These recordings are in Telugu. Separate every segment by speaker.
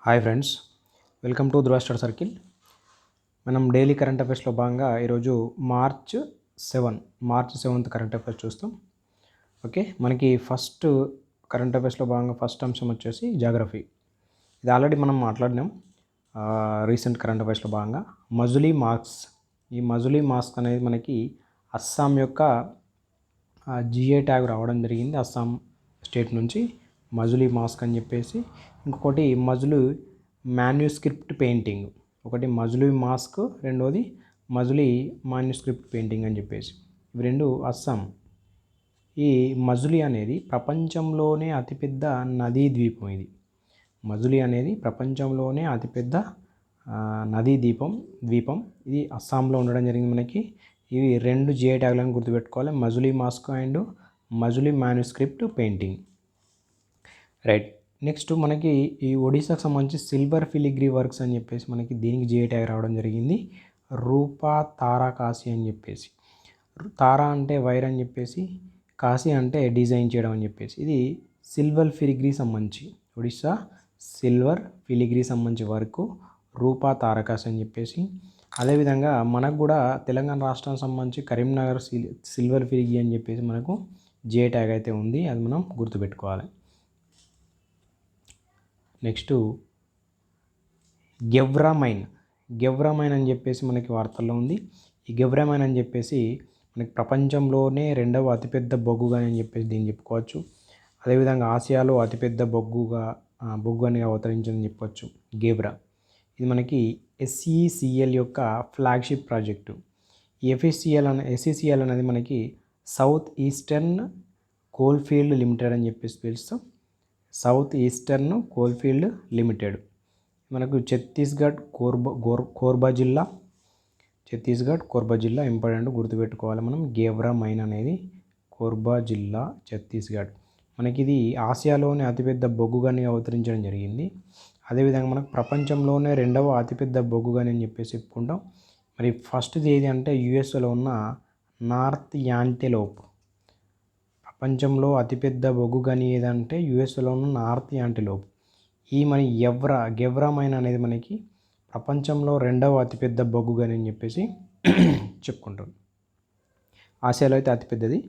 Speaker 1: Hi friends, welcome to Dhruva study circle. మనం డైలీ కరెంట్ అఫైర్స్లో భాగంగా ఈరోజు మార్చ్ 7th కరెంట్ అఫైర్స్ చూస్తాం. ఓకే, మనకి ఫస్ట్ కరెంట్ అఫైర్స్లో భాగంగా ఫస్ట్ అంశం వచ్చేసి జాగ్రఫీ. ఇది ఆల్రెడీ మనం మాట్లాడినాం రీసెంట్ కరెంట్ అఫైర్స్లో భాగంగా. మజులీ మాస్క్, ఈ మజులీ మాస్క్ అనేది మనకి అస్సాం యొక్క జిఐ ట్యాగ్ రావడం జరిగింది. అస్సాం స్టేట్ నుంచి మజులీ మాస్క్ అని చెప్పేసి. ఇంకొకటి మజులీ మాన్యుస్క్రిప్ట్ పెయింటింగ్, ఒకటి మజులీ మాస్క్, రెండోది మజులీ మాన్యుస్క్రిప్ట్ పెయింటింగ్ అని చెప్పేసి. ఇవి రెండు అస్సాం. ఈ మజులీ అనేది ప్రపంచంలోనే అతిపెద్ద నదీ ద్వీపం. ఇది మజులీ అనేది ప్రపంచంలోనే అతిపెద్ద నదీ ద్వీపం. ఇది అస్సాంలో ఉండడం జరిగింది. మనకి ఇవి రెండు జిఐ ట్యాగ్లను గుర్తుపెట్టుకోవాలి, Majuli mask and Majuli manuscript painting. Right, next మనకి ఈ ఒడిశాకు సంబంధించి సిల్వర్ ఫిలిగ్రీ వర్క్స్ అని చెప్పేసి మనకి దీనికి జిఐ ట్యాగ్ రావడం జరిగింది. రూపా తారా కాశీ అని చెప్పేసి. తారా అంటే వైర్ అని చెప్పేసి, కాశీ అంటే డిజైన్ చేయడం అని చెప్పేసి. ఇది సిల్వర్ ఫిలిగ్రీ సంబంధించి, ఒడిశా సిల్వర్ ఫిలిగ్రీ సంబంధించి వర్క్ రూపా తారకాశి అని చెప్పేసి. అదేవిధంగా మనకు కూడా తెలంగాణ రాష్ట్రానికి సంబంధించి కరీంనగర్ సిల్వర్ ఫిలిగ్రీ అని చెప్పేసి మనకు జిఐ ట్యాగ్ అయితే ఉంది, అది మనం గుర్తుపెట్టుకోవాలి. నెక్స్ట్ గెవ్రా మైన్ అని చెప్పేసి మనకి వార్తల్లో ఉంది. ఈ గెవ్రా మైన్ అని చెప్పేసి మనకి ప్రపంచంలోనే రెండవ అతిపెద్ద బొగ్గుగా అని చెప్పేసి దీన్ని చెప్పుకోవచ్చు. అదేవిధంగా ఆసియాలో అతిపెద్ద బొగ్గు అని అవతరించిందని చెప్పవచ్చు గెవ్రా. ఇది మనకి SECL యొక్క ఫ్లాగ్షిప్ ప్రాజెక్టు. ఈ SECL అనేది మనకి సౌత్ ఈస్టర్న్ కోల్ఫీల్డ్ లిమిటెడ్ అని చెప్పేసి పిలుస్తాం. సౌత్ ఈస్టర్న్ కోల్ఫీల్డ్ లిమిటెడ్ మనకు ఛత్తీస్గఢ్ కోర్బా జిల్లా ఇంపార్టెంట్ గుర్తుపెట్టుకోవాలి మనం. గెవ్రా మైన్ అనేది కోర్బా జిల్లా, ఛత్తీస్గఢ్. మనకి ఇది ఆసియాలోనే అతిపెద్ద బొగ్గుగాని అవతరించడం జరిగింది. అదేవిధంగా మనకు ప్రపంచంలోనే రెండవ అతిపెద్ద బొగ్గుగాని అని చెప్పేసి చెప్పుకుంటాం. మరి ఫస్ట్ది ఏది అంటే యుఎస్లో ఉన్న నార్త్ యాంటెలోప్. ప్రపంచంలో అతిపెద్ద బొగ్గు గని ఏదంటే యుఎస్లో ఉన్న నార్త్ యాంటెలోప్. ఈ మన గెవ్రా మైన్ అనేది మనకి ప్రపంచంలో రెండవ అతిపెద్ద బొగ్గు గని అని చెప్పేసి చెప్పుకుంటాం. ఆసియాలో అయితే అతిపెద్దది.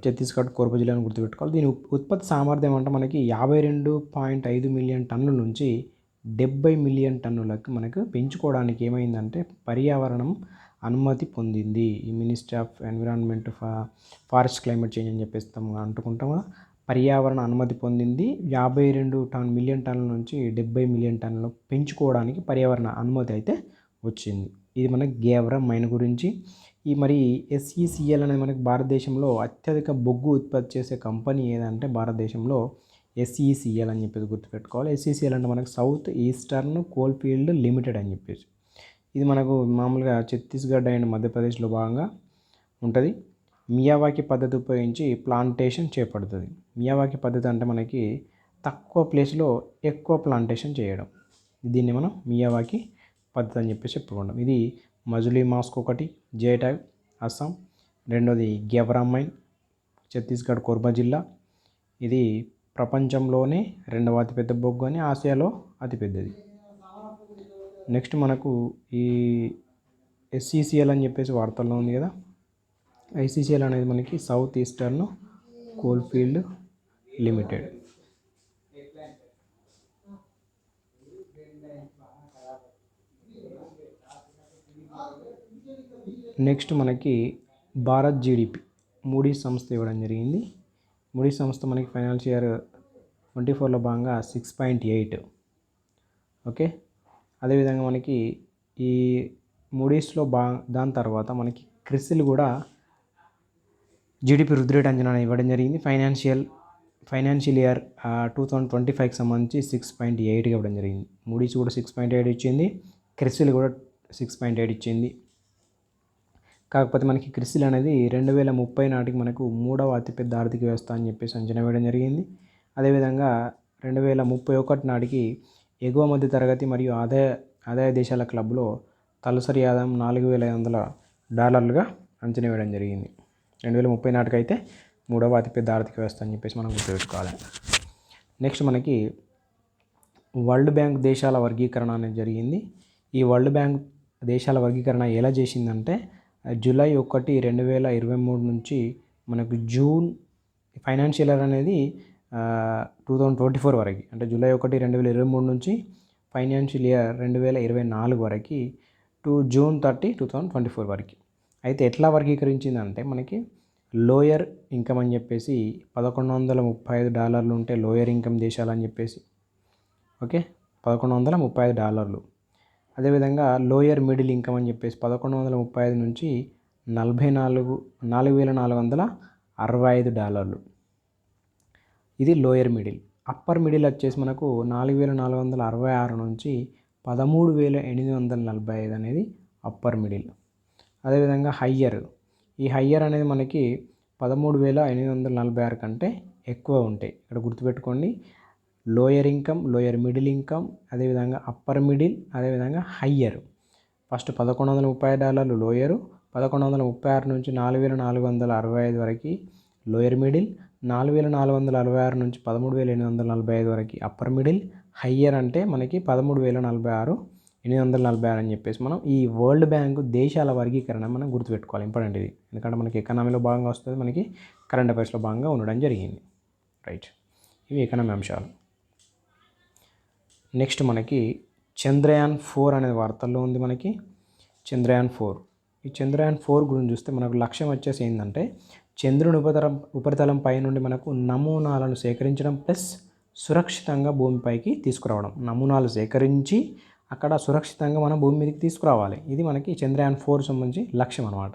Speaker 1: ఛత్తీస్గఢ్ కోర్బా జిల్లాను గుర్తుపెట్టుకోవాలి. దీని ఉత్పత్తి సామర్థ్యం అంటే మనకి 52.5 మిలియన్ టన్నుల నుంచి 70 మిలియన్ టన్నులకు మనకు పెంచుకోవడానికి ఏమైందంటే పర్యావరణం అనుమతి పొందింది. ఈ ministry of environment, forest, climate change అని చెప్పేసి అంటుకుంటాం కదా. పర్యావరణ అనుమతి పొందింది. 52 మిలియన్ టన్నుల నుంచి 70 మిలియన్ టన్నులు పెంచుకోవడానికి పర్యావరణ అనుమతి అయితే వచ్చింది. ఇది మనకి గెవ్రా మైన్ గురించి. ఈ మరి SECL అనేది మనకి భారతదేశంలో అత్యధిక బొగ్గు ఉత్పత్తి చేసే కంపెనీ ఏదంటే భారతదేశంలో SECL అని చెప్పేసి గుర్తుపెట్టుకోవాలి. SECL అంటే మనకి సౌత్ ఈస్టర్న్ కోల్ఫీల్డ్ లిమిటెడ్ అని చెప్పేసి. ఇది మనకు మామూలుగా ఛత్తీస్గఢ్ అండ్ మధ్యప్రదేశ్లో భాగంగా ఉంటుంది. మియావాకి పద్ధతి ఉపయోగించి ప్లాంటేషన్ చేపడుతుంది. మియావాకి పద్ధతి అంటే మనకి తక్కువ ప్లేస్లో ఎక్కువ ప్లాంటేషన్ చేయడం, దీన్ని మనం మియావాకి పద్ధతి అని చెప్పేసి చెప్పుకుంటాం. ఇది మజులీ మాస్క్ ఒకటి జిఐ ట్యాగ్ అస్సాం, రెండోది గెవ్రా మైన్ ఛత్తీస్గఢ్ కోర్బా జిల్లా. ఇది ప్రపంచంలోనే రెండవ అతిపెద్ద బొగ్గు అని, ఆసియాలో అతిపెద్దది. నెక్స్ట్ మనకు ఈ SECL అని చెప్పేసి వార్తల్లో ఉంది కదా. SECL అనేది మనకి south eastern coalfield limited. Next మనకి భారత్ GDP మూడీస్ సంస్థ ఇవ్వడం జరిగింది. మూడీస్ సంస్థ మనకి ఫైనాన్షియల్ ఇయర్ 24లో భాగంగా 6.8. ఓకే, అదేవిధంగా మనకి ఈ మూడీస్లో దాని తర్వాత మనకి క్రిసిల్ కూడా GDP వృద్ధి రేట్ అంచనా ఇవ్వడం జరిగింది. ఫైనాన్షియల్ ఇయర్ 2025కి సంబంధించి 6.8 ఇవ్వడం జరిగింది. మూడీస్ కూడా 6.8 ఇచ్చింది, క్రిసిల్ కూడా 6.8 ఇచ్చింది. కాకపోతే మనకి క్రిసిల్ అనేది 2030 నాటికి మనకు మూడవ అతిపెద్ద ఆర్థిక వ్యవస్థ అని చెప్పేసి అంచనా వేయడం జరిగింది. అదేవిధంగా 2031 నాటికి ఎగువ మధ్య తరగతి మరియు ఆదాయ దేశాల క్లబ్లో తలసరి ఆదాయం $4,500 అంచనా వేయడం జరిగింది. 2030 నాటికైతే మూడవ అతిపెద్ద ఆర్థిక వ్యవస్థ అని చెప్పేసి మనం గుర్తుపెట్టుకోవాలి. నెక్స్ట్ మనకి వరల్డ్ బ్యాంక్ దేశాల వర్గీకరణ అనేది జరిగింది. ఈ వరల్డ్ బ్యాంక్ దేశాల వర్గీకరణ ఎలా చేసిందంటే జూలై 1, 2023 నుంచి మనకు జూన్ ఫైనాన్షియల్ ఇయర్ అనేది 2024 వరకు, అంటే జూలై 1, 2023 నుంచి ఫైనాన్షియల్ ఇయర్ 2024 వరకు టు జూన్ 30, 2024 వరకు. అయితే ఎట్లా వర్గీకరించిందంటే మనకి లోయర్ ఇన్కమ్ అని చెప్పేసి $1,135 ఉంటే లోయర్ ఇన్కమ్ దేశాలు అని చెప్పేసి, ఓకే, $1,135. అదేవిధంగా లోయర్ మిడిల్ ఇన్కమ్ అని చెప్పేసి 1,135 నుంచి 4,465. ఇది లోయర్ మిడిల్. అప్పర్ మిడిల్ వచ్చేసి మనకు 4,466 నుంచి 13,845 అనేది అప్పర్ మిడిల్. అదేవిధంగా హయ్యర్, ఈ హయ్యర్ అనేది మనకి 13,846 కంటే ఎక్కువ ఉంటాయి. ఇక్కడ గుర్తుపెట్టుకోండి, lower income, lower middle income, అదేవిధంగా అప్పర్ మిడిల్, అదేవిధంగా హయ్యర్. ఫస్ట్ $1,130 లోయరు, 1,136 నుంచి 4,465 వరకు లోయర్ మిడిల్, 4,466 నుంచి 13,845 వరకు అప్పర్ మిడిల్. హయ్యర్ అంటే మనకి 13,846 అని చెప్పేసి మనం ఈ వరల్డ్ బ్యాంకు దేశాల వర్గీకరణ మనం గుర్తుపెట్టుకోవాలి. ఇంపార్టెంట్ ఇది, ఎందుకంటే మనకి ఎకనామీలో భాగంగా వస్తుంది, మనకి కరెంట్ అఫైర్స్లో భాగంగా ఉండడం జరిగింది. రైట్, ఇవి ఎకనామీ అంశాలు. నెక్స్ట్ మనకి చంద్రయాన్ 4 అనేది వార్తల్లో ఉంది. మనకి చంద్రయాన్ 4, ఈ చంద్రయాన్ 4 గురించి చూస్తే మనకు లక్ష్యం వచ్చేసి ఏంటంటే చంద్రుని ఉపరితలం పై నుండి మనకు నమూనాలను సేకరించడం ప్లస్ సురక్షితంగా భూమిపైకి తీసుకురావడం. నమూనాలు సేకరించి అక్కడ సురక్షితంగా మనం భూమి మీదకి తీసుకురావాలి. ఇది మనకి చంద్రయాన్ 4 సంబంధించి లక్ష్యం అనమాట.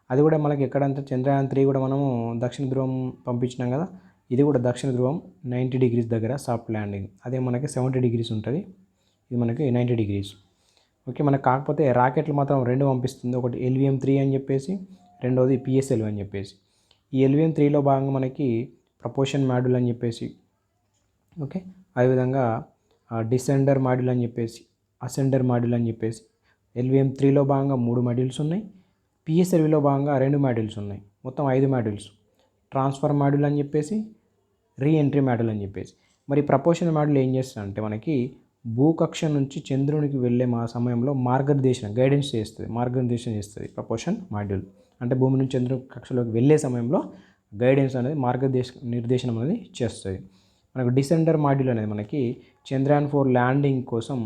Speaker 1: అది కూడా మనకి ఎక్కడంటే చంద్రయాన్ 3 కూడా మనము దక్షిణ ధ్రువం పంపించినాం కదా, ఇది కూడా దక్షిణ ధ్రువం 90 degrees దగ్గర సాఫ్ట్ ల్యాండింగ్. అదే మనకి 70 degrees ఉంటుంది, ఇది మనకి 90 degrees. ఓకే, మనకు కాకపోతే రాకెట్లు మాత్రం 2 పంపిస్తుంది. ఒకటి LVM-3 అని చెప్పేసి, రెండవది PSLV అని చెప్పేసి. ఈ LVM-3లో భాగంగా మనకి ప్రపోషన్ మాడ్యూల్ అని చెప్పేసి, ఓకే, అదేవిధంగా డిసెండర్ మాడ్యూల్ అని చెప్పేసి, అసెండర్ మాడ్యూల్ అని చెప్పేసి. LVM-3లో భాగంగా 3 మాడ్యూల్స్ ఉన్నాయి, PSLVలో భాగంగా 2 మాడ్యూల్స్ ఉన్నాయి, మొత్తం 5 మాడ్యూల్స్. ట్రాన్స్ఫర్ మాడ్యూల్ అని చెప్పేసి, రీఎంట్రీ మాడ్యూల్ అని చెప్పేసి. మరి ప్రపోషన్ మాడ్యూల్ ఏం చేస్తుందంటే మనకి భూకక్ష నుంచి చంద్రునికి వెళ్ళే సమయంలో గైడెన్స్ చేస్తుంది, మార్గనిర్దేశం చేస్తుంది ప్రపోషన్ మాడ్యూల్. అంటే భూమి నుంచి చంద్రు కక్షలోకి వెళ్ళే సమయంలో గైడెన్స్ అనేది నిర్దేశనం అనేది చేస్తుంది. మనకు డిసెండర్ మాడ్యూల్ అనేది మనకి చంద్రయాన్ 4 ల్యాండింగ్ కోసం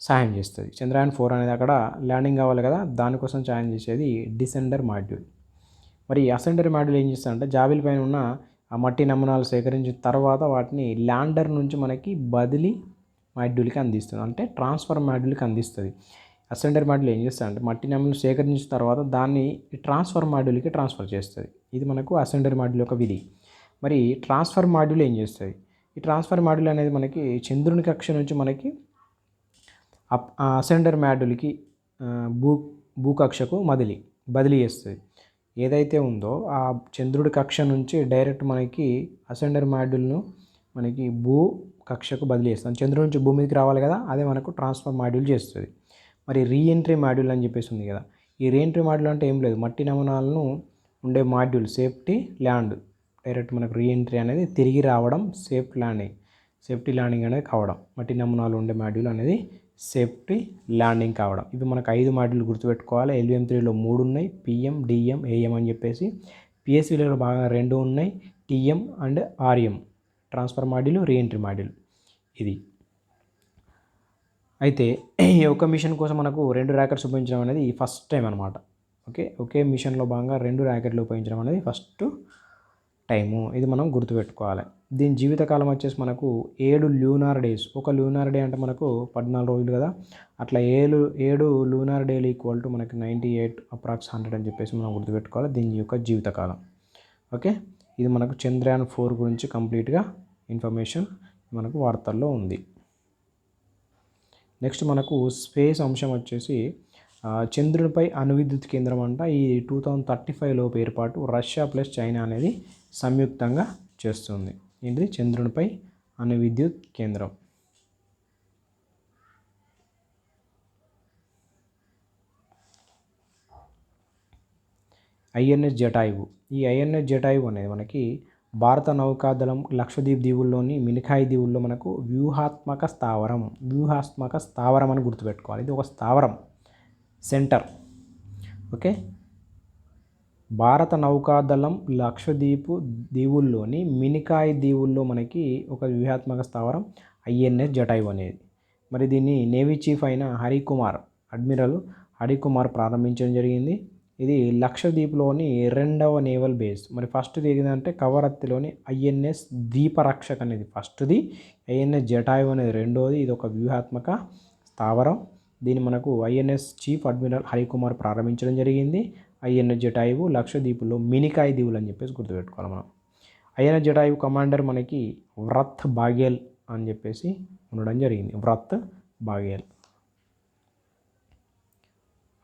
Speaker 1: సహాయం చేస్తుంది. చంద్రయాన్ 4 అనేది అక్కడ ల్యాండింగ్ కావాలి కదా, దానికోసం సహాయం చేసేది డిసెండర్ మాడ్యూల్. మరి అసెండర్ మాడ్యూల్ ఏం చేస్తుందంటే జాబిల్ పైన ఉన్న ఆ మట్టి నమూనాలు సేకరించిన తర్వాత వాటిని ల్యాండర్ నుంచి మనకి బదిలీ మాడ్యూల్కి అందిస్తుంది, అంటే ట్రాన్స్ఫర్ మాడ్యూల్కి అందిస్తుంది. అసెండర్ మాడ్యూల్ ఏం చేస్తుందంటే మట్టి నమూనాలు సేకరించిన తర్వాత దాన్ని ట్రాన్స్ఫర్ మాడ్యూల్కి ట్రాన్స్ఫర్ చేస్తుంది. ఇది మనకు అసెండర్ మాడ్యూల్ యొక్క విధి. మరి ట్రాన్స్ఫర్ మాడ్యూల్ ఏం చేస్తుంది? ఈ ట్రాన్స్ఫర్ మాడ్యూల్ అనేది మనకి చంద్రుని కక్ష నుంచి మనకి అసెండర్ మాడ్యూల్కి భూకక్షకు బదిలీ చేస్తుంది. ఏదైతే ఉందో ఆ చంద్రుడి కక్ష నుంచి డైరెక్ట్ మనకి అసెండర్ మాడ్యూల్ను మనకి కక్షకు బదిలీ చేస్తాం. చంద్రుడి నుంచి భూమికి రావాలి కదా, అదే మనకు ట్రాన్స్ఫర్ మాడ్యూల్ చేస్తుంది. మరి రీఎంట్రీ మాడ్యూల్ అని చెప్పేసి ఉంది కదా, ఈ రీఎంట్రీ మాడ్యూల్ అంటే ఏం లేదు, మట్టి నమూనాలను ఉండే మాడ్యూల్ సేఫ్టీ ల్యాండ్. డైరెక్ట్ మనకు రీఎంట్రీ అనేది తిరిగి రావడం, సేఫ్టీ ల్యాండింగ్ అనేది కావడం. మట్టి నమూనాలు ఉండే మాడ్యూల్ అనేది సేఫ్టీ ల్యాండింగ్ కావడం. ఇవి మనకు 5 మాడ్యూల్ గుర్తుపెట్టుకోవాలి. LVM-3లో 3 ఉన్నాయి, PM, DM, AM అని చెప్పేసి. PSLVలో బాగా 2 ఉన్నాయి, TM and RM, transfer module, reentry module. ఇది అయితే ఈ ఒక మిషన్ కోసం మనకు 2 ర్యాకెట్స్ ఉపయోగించడం అనేది ఫస్ట్ టైం అనమాట. ఓకే, ఒకే మిషన్లో భాగంగా 2 ర్యాకెట్లు ఉపయోగించడం అనేది ఫస్ట్ టైము. ఇది మనం గుర్తుపెట్టుకోవాలి. దీని జీవితకాలం వచ్చేసి మనకు 7 లూనార్ డేస్. ఒక లూనార్ డే అంటే మనకు 14 రోజులు కదా, అట్లా 7 లూనార్ డేలు ఈక్వల్ టు మనకి 98 అప్రాక్స్ 100 అని చెప్పేసి మనం గుర్తుపెట్టుకోవాలి దీని యొక్క జీవితకాలం. ఓకే, ఇది మనకు చంద్రయాన్ 4 గురించి కంప్లీట్గా ఇన్ఫర్మేషన్ మనకు వార్తల్లో ఉంది. నెక్స్ట్ మనకు స్పేస్ అంశం వచ్చేసి చంద్రునిపై అణువిద్యుత్ కేంద్రం అంట ఈ 2035 లోపు ఏర్పాటు రష్యా ప్లస్ చైనా అనేది సంయుక్తంగా చేస్తుంది. ఇది చంద్రునిపై అణువిద్యుత్ కేంద్రం. INS జటాయువు. ఈ INS జటాయువు అనేది మనకి భారత నౌకాదళం లక్షద్వీప్ దీవుల్లోని మినికాయ్ దీవుల్లో మనకు వ్యూహాత్మక స్థావరం అని గుర్తుపెట్టుకోవాలి. ఇది ఒక స్థావరం, సెంటర్. ఓకే, భారత నౌకాదళం లక్షద్వీప్ దీవుల్లోని మినికాయ్ దీవుల్లో మనకి ఒక వ్యూహాత్మక స్థావరం ఐఎన్ఎస్ జటాయు అనేది. మరి దీన్ని నేవీ చీఫ్ అయిన అడ్మిరల్ హరికుమార్ ప్రారంభించడం జరిగింది. ఇది లక్షద్వీప్లోని 2వ నేవల్ బేస్. మరి ఫస్ట్ది ఏంటంటే కవరత్తిలోని ఐఎన్ఎస్ దీపరక్షక్ అనేది ఫస్ట్ది, ఐఎన్ఎస్ జటాయు అనేది రెండోది. ఇది ఒక వ్యూహాత్మక స్థావరం. దీన్ని మనకు ఐఎన్ఎస్ చీఫ్ అడ్మిరల్ హరికుమార్ ప్రారంభించడం జరిగింది. ఐఎన్ఎస్ జటాయువు లక్షద్వీపులో మినికాయ్ దీవులు అని చెప్పేసి గుర్తుపెట్టుకోవాలి మనం. ఐఎన్ఎస్ జటాయువు కమాండర్ మనకి వ్రత్ బాఘెల్ అని చెప్పేసి ఉండడం జరిగింది. వ్రత్ బాఘెల్.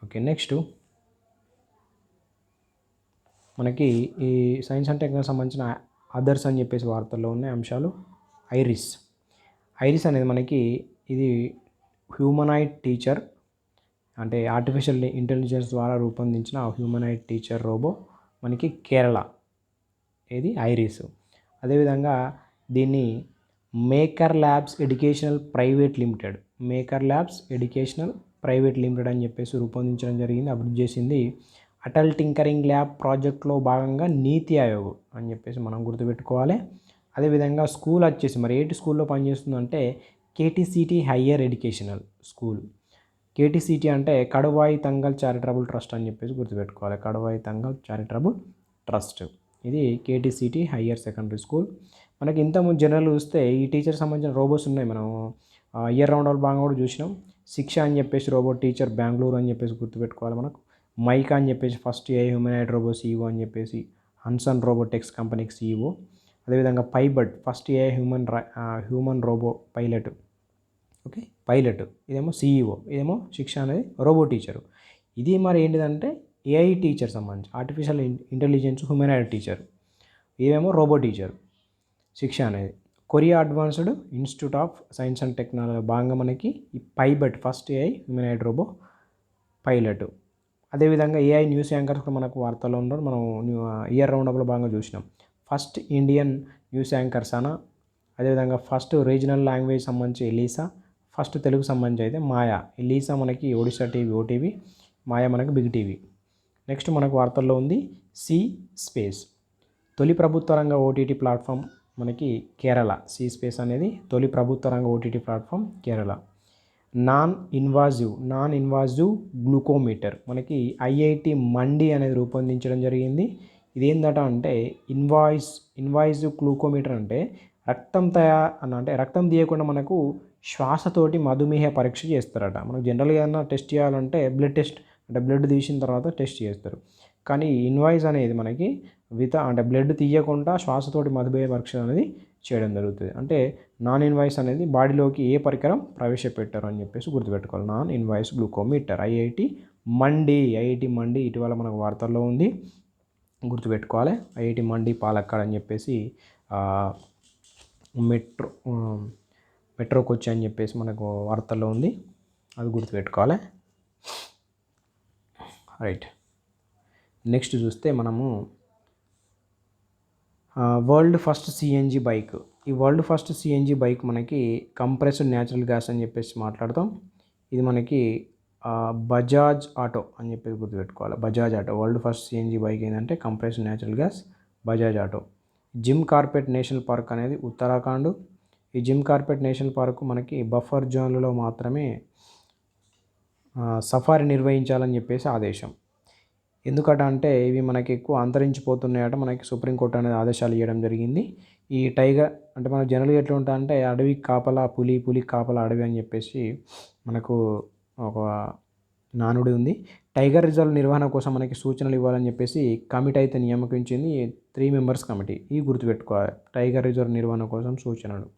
Speaker 1: ఓకే, నెక్స్ట్ మనకి ఈ సైన్స్ అండ్ టెక్నాలజీ సంబంధించిన అదర్స్ అని చెప్పేసి వార్తల్లో ఉన్న అంశాలు. ఐరిస్ అనేది మనకి ఇది హ్యూమనాయిడ్ టీచర్, అంటే ఆర్టిఫిషియల్ ఇంటెలిజెన్స్ ద్వారా రూపొందించిన హ్యూమనాయిడ్ టీచర్ రోబో మనకి కేరళ, ఇది ఐరిస్. అదేవిధంగా దీన్ని maker labs educational private limited అని చెప్పేసి రూపొందించడం జరిగింది, అభివృద్ధి చేసింది. అటల్ టింకరింగ్ ల్యాబ్ ప్రాజెక్ట్లో భాగంగా నీతి ఆయోగ్ అని చెప్పేసి మనం గుర్తుపెట్టుకోవాలి. అదేవిధంగా స్కూల్ వచ్చేసి మరి ఏంటి స్కూల్లో పనిచేస్తుందంటే KTCT higher educational school. KTCT అంటే కడువాయి తంగల్ చారిటబుల్ ట్రస్ట్ అని చెప్పేసి గుర్తుపెట్టుకోవాలి. కడువాయి తంగల్ చారిటబుల్ ట్రస్ట్, ఇది కేటీసీటీ హయ్యర్ సెకండరీ స్కూల్. మనకి ఇంతకుముందు జనరల్ చూస్తే ఈ టీచర్ సంబంధించిన రోబోస్ ఉన్నాయి. మనం ఇయర్ రౌండ్ భాగంగా కూడా చూసినాం. శిక్ష అని చెప్పేసి రోబోట్ టీచర్ బెంగళూరు అని చెప్పేసి గుర్తుపెట్టుకోవాలి. మనకు మైకా అని చెప్పేసి first a humanoid robot CEO అని చెప్పేసి హన్సన్ రోబోటెక్స్ కంపెనీకి సీఈఓ. అదేవిధంగా Pibot first a human robot pilot. Okay, pilot ఇదేమో సీఈఓ, ఇదేమో శిక్ష అనేది రోబో టీచరు. ఇది మరి ఏంటిదంటే ఏఐ టీచర్ సంబంధించి ఆర్టిఫిషియల్ ఇంటెలిజెన్స్ హ్యూమనాయిడ్ టీచర్, ఇదేమో రోబో టీచర్ శిక్ష అనేది. Korea advanced institute of science and technology భాగంగా మనకి ఈ Pibot first AI humanoid robot pilot. అదేవిధంగా ఏఐ న్యూస్ యాంకర్స్ కూడా మనకు వార్తల్లో ఉండడం మనం ఇయర్ రౌండప్లో భాగంగా చూసినాం. ఫస్ట్ ఇండియన్ న్యూస్ యాంకర్స్ అన, అదేవిధంగా ఫస్ట్ రీజనల్ లాంగ్వేజ్ సంబంధించి ఎలీసా, ఫస్ట్ తెలుగు సంబంధించి అయితే మాయా. ఎలీసా మనకి ఒడిశా టీవీ ఓటీవీ, మాయా మనకి బిగ్ టీవీ. నెక్స్ట్ మనకు వార్తల్లో ఉంది సి స్పేస్, తొలి ప్రభుత్వ రంగ ఓటీటీ ప్లాట్ఫామ్ మనకి కేరళ. సి స్పేస్ అనేది తొలి ప్రభుత్వ రంగ OTT platform Kerala. Non invasive glucometer మనకి ఐఐటి మండి అనేది రూపొందించడం జరిగింది. ఇదేందట అంటే ఇన్వాజివ్ గ్లూకోమీటర్ అంటే రక్తం తీయకుండా మనకు శ్వాసతోటి మధుమేహ పరీక్ష చేస్తారట. మనకు జనరల్గా ఏదైనా టెస్ట్ చేయాలంటే బ్లడ్ టెస్ట్, అంటే బ్లడ్ తీసిన తర్వాత టెస్ట్ చేస్తారు. కానీ ఇన్వాయిస్ అనేది మనకి బ్లడ్ తీయకుండా శ్వాసతోటి మధుమేహ పరీక్ష అనేది చేయడం జరుగుతుంది. అంటే నాన్ ఇన్వాయిస్ అనేది బాడీలోకి ఏ పరికరం ప్రవేశపెట్టారు అని చెప్పేసి గుర్తుపెట్టుకోవాలి. నాన్ ఇన్వాయిస్ గ్లూకోమీటర్ ఐఐటి మండి ఇటీవల మనకు వార్తల్లో ఉంది, గుర్తుపెట్టుకోవాలి. ఐఐటి మండి పాలక్కాడ్ అని చెప్పేసి మెట్రోకి వచ్చి అని చెప్పేసి మనకు వార్తల్లో ఉంది, అది గుర్తుపెట్టుకోవాలి. రైట్, నెక్స్ట్ చూస్తే మనము వరల్డ్ ఫస్ట్ సిఎన్జి బైక్. ఈ వరల్డ్ ఫస్ట్ సిఎన్జి బైక్ మనకి కంప్రెస్డ్ న్యాచురల్ గ్యాస్ అని చెప్పేసి మాట్లాడతాం. ఇది మనకి బజాజ్ ఆటో అని చెప్పేసి గుర్తుపెట్టుకోవాలి. Bajaj auto world first CNG bike ఏంటంటే compressed natural gas Bajaj auto. Jim Corbett national park అనేది ఉత్తరాఖండ్. ఈ జిమ్ కార్బెట్ నేషనల్ పార్క్ మనకి బఫర్ జోన్లలో మాత్రమే సఫారీ నిర్వహించాలని చెప్పేసి ఆదేశం. ఎందుకంటే అంటే ఇవి మనకి ఎక్కువ అంతరించిపోతున్నాయట, మనకి సుప్రీంకోర్టు అనేది ఆదేశాలు ఇవ్వడం జరిగింది. ఈ టైగర్ అంటే మన జనరల్గా ఎట్లా ఉంటా అంటే అడవి కాపలా పులి కాపలా అడవి అని చెప్పేసి మనకు ఒక నానుడి ఉంది. టైగర్ రిజర్వ్ నిర్వహణ కోసం మనకి సూచనలు ఇవ్వాలని చెప్పేసి కమిటీ అయితే నియమించింది, 3 మెంబర్స్ కమిటీ. ఈ గుర్తుపెట్టుకోవాలి, టైగర్ రిజర్వ్ నిర్వహణ కోసం సూచనలు.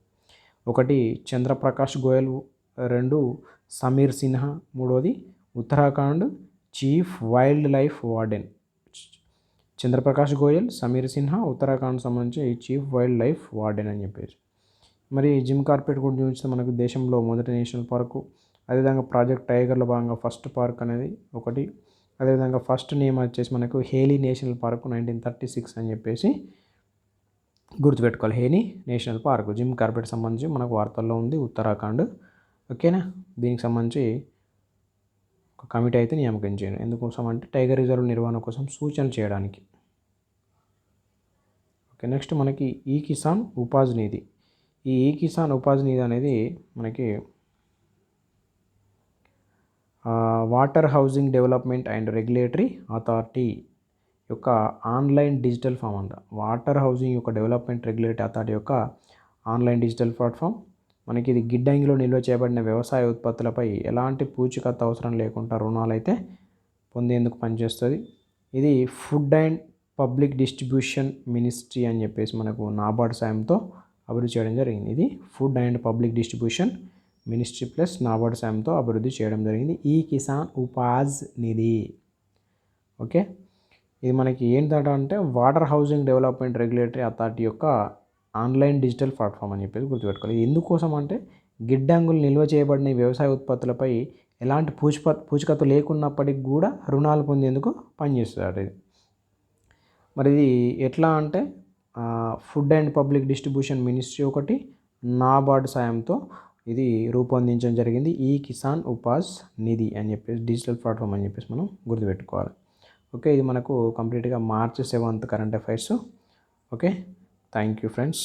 Speaker 1: 1 Chandra Prakash Goyal, 2 Sameer Sinha, 3 Uttarakhand chief wild life warden. Chandra Prakash Goyal, Sameer Sinha Uttarakhand సంబంధించి చీఫ్ వైల్డ్ లైఫ్ వార్డెన్ అని చెప్పేసి. మరి జిమ్ కార్బెట్ గురించి చూస్తే మనకు దేశంలో మొదటి నేషనల్ పార్కు. అదేవిధంగా ప్రాజెక్ట్ టైగర్లో భాగంగా ఫస్ట్ పార్క్ అనేది 1. అదేవిధంగా ఫస్ట్ నేమ్ వచ్చేసి మనకు హేలీ నేషనల్ పార్క్ 1936 అని చెప్పేసి గుర్తుపెట్టుకోవాలి. హేని నేషనల్ పార్క్ జిమ్ కార్బెట్ సంబంధించి మనకు వార్తల్లో ఉంది, ఉత్తరాఖండ్. ఓకేనా, దీనికి సంబంధించి ఒక కమిటీ అయితే నియామకించాను. ఎందుకోసం అంటే టైగర్ రిజర్వ్ నిర్వహణ కోసం సూచన చేయడానికి. ఓకే, నెక్స్ట్ మనకి ఈ కిసాన్ ఉపాధి నిధి. ఈ కిసాన్ ఉపాధి నిధి అనేది మనకి water housing development and regulatory authority యొక్క ఆన్లైన్ డిజిటల్ ఫామ్ అంట. వాటర్ హౌసింగ్ యొక్క డెవలప్మెంట్ రెగ్యులేటరీ అథారిటీ యొక్క ఆన్లైన్ డిజిటల్ ప్లాట్ఫామ్. మనకి ఇది గిడ్డంగిలో నిల్వ చేయబడిన వ్యవసాయ ఉత్పత్తులపై ఎలాంటి పూచీకత్తు అవసరం లేకుండా రుణాలు అయితే పొందేందుకు పనిచేస్తుంది. ఇది food and public distribution ministry అని చెప్పేసి మనకు నాబార్డ్ సాయంతో అభివృద్ధి చేయడం జరిగింది. ఇది food and public distribution ministry plus NABARD సాయంతో అభివృద్ధి చేయడం జరిగింది ఈ కిసాన్ ఉపాజ్ నిధి. ఓకే, ఇది మనకి ఏంటంటే water housing development regulatory authority యొక్క ఆన్లైన్ డిజిటల్ ప్లాట్ఫామ్ అని చెప్పేసి గుర్తుపెట్టుకోవాలి. ఎందుకోసం అంటే గిడ్డంగులు నిల్వ చేయబడిన వ్యవసాయ ఉత్పత్తులపై ఎలాంటి పూచికత్తు లేకున్నప్పటికీ కూడా రుణాలు పొందేందుకు పనిచేస్తుంది ఇది. మరి ఇది ఎట్లా అంటే food and public distribution ministry ఒకటి నాబార్డ్ సాయంతో ఇది రూపొందించడం జరిగింది. ఈ కిసాన్ ఉపాజ్ నిధి అని చెప్పేసి డిజిటల్ ప్లాట్ఫామ్ అని చెప్పేసి మనం గుర్తుపెట్టుకోవాలి. ఓకే, ఇది మనకు కంప్లీట్గా March 7th current affairs. Okay, thank you friends.